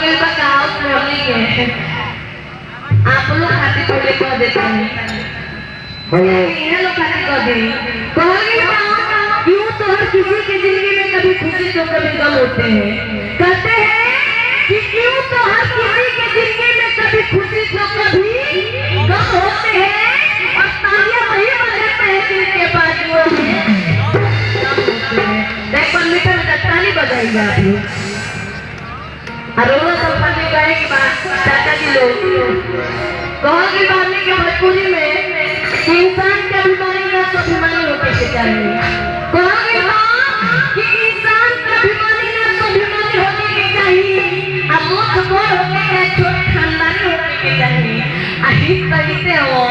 के बताओ हमने के आप लोग खाते पहले कह देते हैं ये लोग खाते कह दे क्यों तो हर किसी की जिंदगी में कभी खुशी तो कभी गम होते हैं कहते हैं कि क्यों तो हर किसी की जिंदगी में कभी खुशी तो कभी गम होते हैं और तालियां वही बजाते हैं जिनके बाजुओं में देख पर मीठा मीठा ताली बजाएंगे आप लोग अरोड़ा संपत्ति कहे की बात चाचा जी लोग कहो की बात नहीं कि भोजपुरी में इंसान के अभिमानी या स्वाभिमानी होने के चाहिए कहो की बात कि इंसान का अभिमानी या स्वाभिमानी होने के चाहिए अब वो खबर होने के छोटे खानदानी होने के चाहिए हित कहते हो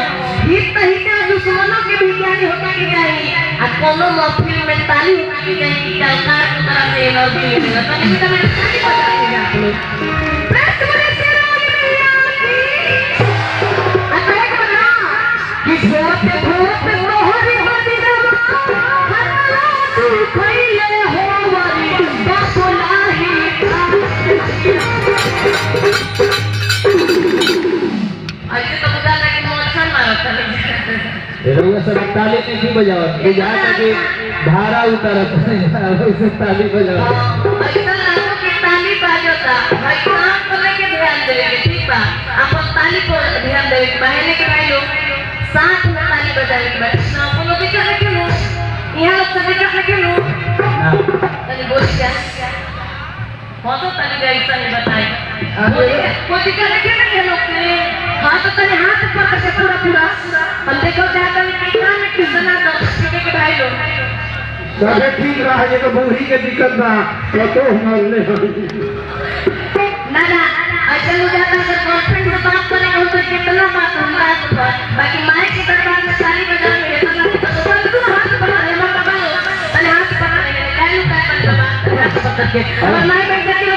हित कहते दुश्मनों के भी ज्ञानी होने के चाहिए अब कोनो महफिल में ताली होने के चाहिए कलकार की तरह से एनर्जी मिलेगा तो नहीं तो मैं ताली बजाते आप लोग प्रेस में शेरों की भोट भोट तोहरी मदीना हल्ला तू खइले हो वरी बसलाही ऐसे तो बुझा लगे मोछन मारता है लोग सब ताली नहीं बजाओ ये जहाँ तक धारा उतारत है ताली बजाओ ऐसा लागो कि ताली बाजता भाई काम को लेके ध्यान देवे ठीक बा अपन ताली पर ध्यान देवे बहने के भाई लोग साथ में ताली बजावे के बाद ना अपन लोग क्या क्यों यहाँ लोग सब क्या क्यों ताली बोल क्या हाँ तो ताली गई ताली बताई कोई क्या क्यों नहीं है लोग ने हाँ तो तने हाथ पकड़ के पूरा पूरा हम देखो जाता है कि काम में कितना दो के भाई लोग सब ठीक रहा है तो बूढ़ी के दिक्कत ना तो हमारे ना ना ऐसा हो जाता है गर्लफ्रेंड से बात करेंगे तो कितना बात होता है बाकी माई के दरबार में ताली बजाने के तो हाथ पकड़ ले मत बाबा पहले हाथ पकड़ ले कालू का बात हाथ पकड़ के और माई बैठ जाती